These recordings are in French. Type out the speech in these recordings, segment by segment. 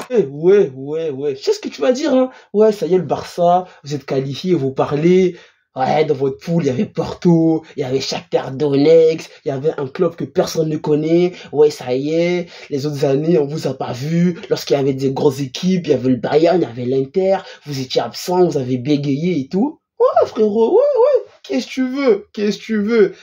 Ouais. Je sais ce que tu vas dire, hein. Ouais, ça y est, le Barça, vous êtes qualifiés, vous parlez. Ouais, dans votre poule, il y avait Porto, il y avait Shakhtar Donetsk, il y avait un club que personne ne connaît. Ouais, ça y est, les autres années, on vous a pas vu. Lorsqu'il y avait des grosses équipes, il y avait le Bayern, il y avait l'Inter, vous étiez absent, vous avez bégayé et tout. Ouais, frérot, ouais. Qu'est-ce que tu veux?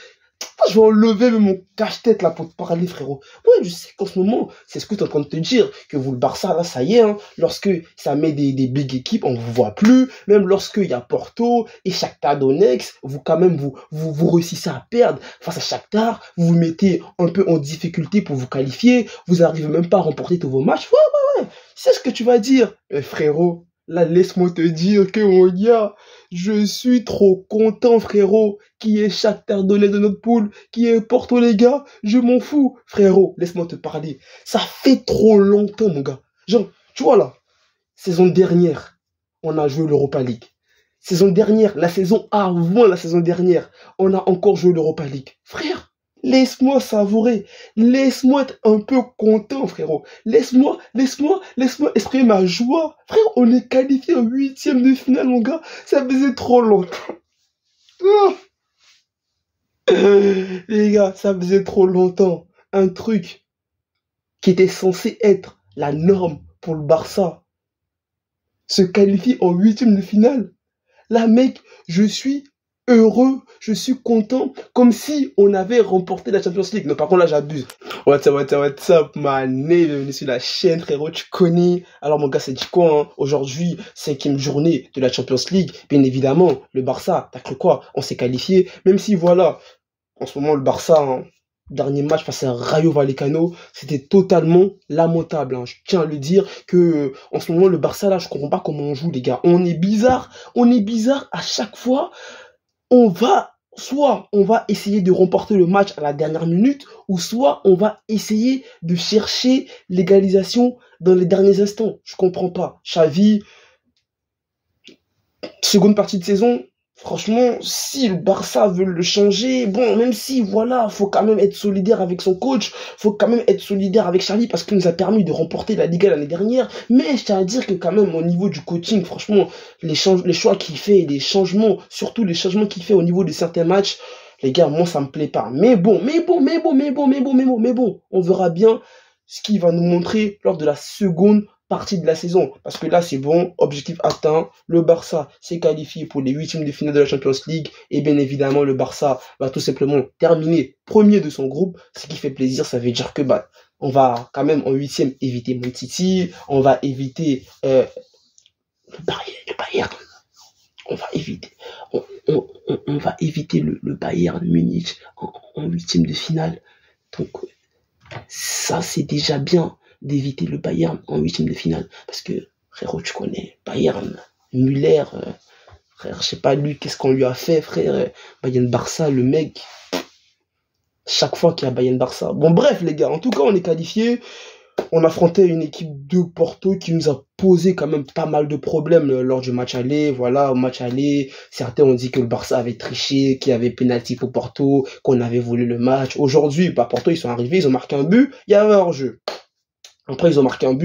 Je vais enlever mon cache-tête là pour te parler, frérot. Ouais, je sais qu'en ce moment, c'est ce que tu es en train de te dire, que vous, le Barça, là, ça y est, hein, lorsque ça met des big équipes, on vous voit plus. Même lorsqu'il y a Porto et Shakhtar Donetsk, vous, quand même, vous réussissez à perdre face à Shakhtar. Vous vous mettez un peu en difficulté pour vous qualifier. Vous n'arrivez même pas à remporter tous vos matchs. Ouais. C'est ce que tu vas dire. Mais frérot, là, laisse-moi te dire que mon gars, je suis trop content, frérot, qui est Shakhtar Donetsk de notre poule, qui est Porto, les gars, je m'en fous. Frérot, laisse-moi te parler. Ça fait trop longtemps, mon gars. Genre, tu vois là, saison dernière, on a joué l'Europa League. Saison dernière, la saison avant la saison dernière, on a encore joué l'Europa League. Frère, laisse-moi savourer. Laisse-moi être un peu content, frérot. Laisse-moi exprimer ma joie. Frère, on est qualifié en 8e de finale, mon gars. Ça faisait trop longtemps. Oh. Les gars, ça faisait trop longtemps. Un truc qui était censé être la norme pour le Barça se qualifie en 8e de finale. Là, mec, je suis heureux, je suis content, comme si on avait remporté la Champions League. Non, par contre, là, j'abuse. What's up, man? Bienvenue sur la chaîne, frérot, tu connais. Alors, mon gars, c'est dit quoi, hein? Aujourd'hui, 5e journée de la Champions League. Bien évidemment, le Barça, t'as cru quoi? On s'est qualifié. Même si, voilà, en ce moment, le Barça, hein, dernier match face à Rayo Vallecano, c'était totalement lamentable, hein. Je tiens à le dire que en ce moment le Barça là, je comprends pas comment on joue, les gars. On est bizarre à chaque fois. Soit on va essayer de remporter le match à la dernière minute, ou soit on va essayer de chercher l'égalisation dans les derniers instants. Je comprends pas. Xavi, seconde partie de saison. Franchement, si le Barça veut le changer, bon, même si, voilà, faut quand même être solidaire avec son coach, faut quand même être solidaire avec Xavi parce qu'il nous a permis de remporter la Liga l'année dernière, mais je tiens à dire que quand même, au niveau du coaching, franchement, les choix qu'il fait, les changements, surtout les changements qu'il fait au niveau de certains matchs, les gars, moi, ça me plaît pas. Mais bon, on verra bien ce qu'il va nous montrer lors de la seconde partie de la saison, parce que là c'est bon, objectif atteint, le Barça s'est qualifié pour les 8e de finale de la Champions League, et bien évidemment le Barça va tout simplement terminer premier de son groupe, ce qui fait plaisir. Ça veut dire que on va quand même en 8e éviter Man City, on va éviter le Bayern, on va éviter le Bayern Munich en 8e de finale, donc ça c'est déjà bien d'éviter le Bayern en 8e de finale. Parce que, frérot, tu connais, Bayern, Müller, frère, je sais pas lui, qu'est-ce qu'on lui a fait, frère. Bayern-Barça, le mec, chaque fois qu'il y a Bayern-Barça. Bon, bref, les gars, en tout cas, on est qualifiés. On affrontait une équipe de Porto qui nous a posé quand même pas mal de problèmes lors du match aller. Voilà, au match aller, certains ont dit que le Barça avait triché, qu'il y avait pénalty pour Porto, qu'on avait volé le match. Aujourd'hui, Porto, ils sont arrivés, ils ont marqué un but, il y avait hors-jeu. Après, ils ont marqué un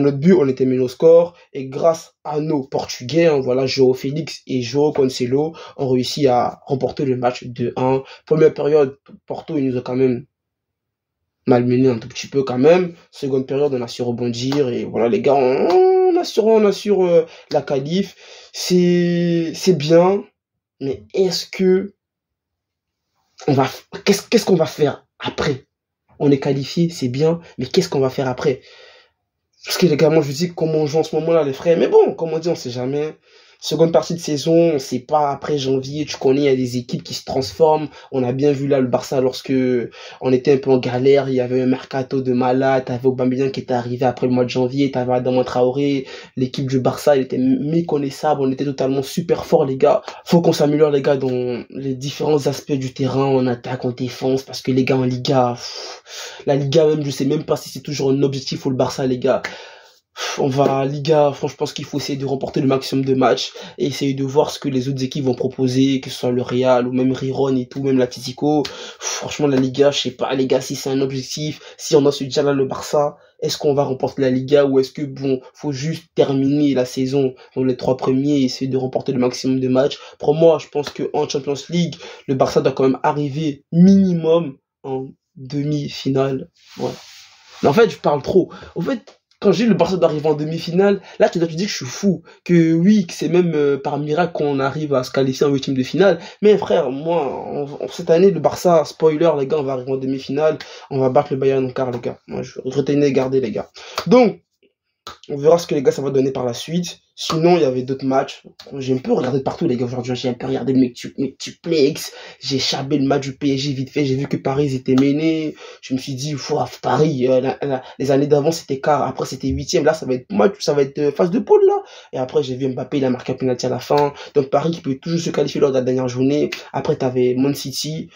autre but, on était mené au score, et grâce à nos Portugais, hein, voilà, João Félix et João Cancelo ont réussi à remporter le match 2-1. Première période, Porto, ils nous ont quand même malmené un tout petit peu quand même. Seconde période, on a su rebondir, et voilà, les gars, on assure la qualif. C'est bien, mais qu'est-ce qu'on va faire après? On est qualifié, c'est bien, mais qu'est-ce qu'on va faire après? Parce que les gars, moi je dis comment on joue en ce moment-là, les frères. Mais bon, comme on dit, on sait jamais. Seconde partie de saison, on sait pas, après janvier, tu connais, il y a des équipes qui se transforment. On a bien vu là le Barça lorsque on était un peu en galère, il y avait un mercato de malade, t'avais Aubameyang qui était arrivé après le mois de janvier, t'avais Adama Traoré, l'équipe du Barça, elle était méconnaissable, on était totalement super fort, les gars. Faut qu'on s'améliore, les gars, dans les différents aspects du terrain, en attaque, en défense, parce que les gars, en Liga, la Liga même, je sais même pas si c'est toujours un objectif pour le Barça, les gars. On va, Liga, franchement, je pense qu'il faut essayer de remporter le maximum de matchs et essayer de voir ce que les autres équipes vont proposer, que ce soit le Real ou même Riron et tout, même l'Atlético. Franchement, la Liga, je sais pas, les gars, si c'est un objectif, si on a ce déjà là le Barça, est-ce qu'on va remporter la Liga ou est-ce que, bon, faut juste terminer la saison dans les 3 premiers et essayer de remporter le maximum de matchs. Pour moi, je pense que en Champions League, le Barça doit quand même arriver minimum en demi-finale. Voilà. Mais en fait, je parle trop. En fait, quand j'ai le Barça d'arriver en demi-finale, là, tu dois te dire que je suis fou. Que oui, que c'est même par miracle qu'on arrive à se qualifier en huitième de finale. Mais frère, moi, cette année, le Barça, spoiler, les gars, on va arriver en demi-finale. On va battre le Bayern en quart, les gars. Moi, je retenais garder, les gars. Donc, on verra ce que les gars ça va donner par la suite. Sinon, il y avait d'autres matchs. J'ai un peu regardé de partout, les gars. Aujourd'hui, j'ai un peu regardé le multiplex. J'ai chabé le match du PSG vite fait. J'ai vu que Paris était mené. Je me suis dit, Paris, les années d'avant, c'était quart. Après, c'était huitième. Là, ça va être match, ça va être phase de poule, là. Et après, j'ai vu Mbappé, il a marqué un penalty à la fin. Donc, Paris qui peut toujours se qualifier lors de la dernière journée. Après, t'avais Man City.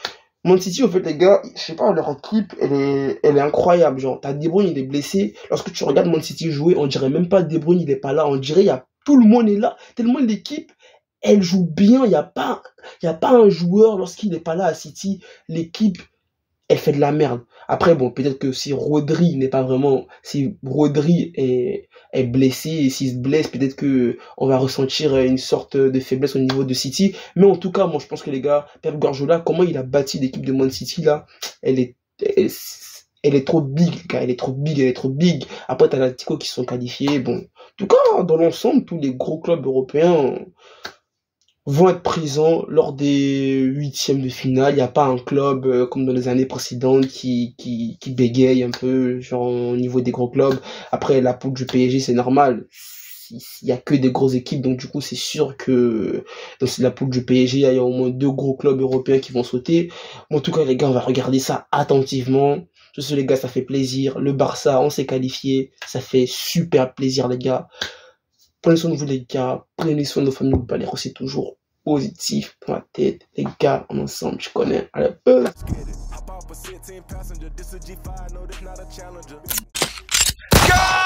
Man City, en fait, les gars, je sais pas, leur équipe, elle est incroyable. Genre, t'as De Bruyne, il est blessé. Lorsque tu regardes Man City jouer, on dirait même pas De Bruyne, il est pas là. On dirait, tout le monde est là. Tellement l'équipe, elle joue bien. Il y a pas un joueur, lorsqu'il n'est pas là à City, l'équipe, elle fait de la merde. Après, bon, peut-être que si Rodri est blessé, et s'il se blesse, peut-être que on va ressentir une sorte de faiblesse au niveau de City. Mais en tout cas, moi, je pense que les gars, Pep Guardiola, comment il a bâti l'équipe de Man City, là, elle est trop big, les gars, elle est trop big. Après, t'as l'Atlético qui sont qualifiés. Bon, en tout cas, dans l'ensemble, tous les gros clubs européens vont être présents lors des huitièmes de finale. Il n'y a pas un club comme dans les années précédentes qui bégaye un peu, genre au niveau des gros clubs. Après, la poule du PSG, c'est normal. Il y a que des grosses équipes, donc du coup, c'est sûr que dans la poule du PSG, il y a au moins 2 gros clubs européens qui vont sauter. En tout cas, les gars, on va regarder ça attentivement. Tout ça, les gars, ça fait plaisir. Le Barça, on s'est qualifié. Ça fait super plaisir, les gars. Prenez soin de vous, les gars. Prenez soin de nos familles. Vous pouvez aller rester toujours positif pour la tête. Les gars, en ensemble, je connais. Allez, Go!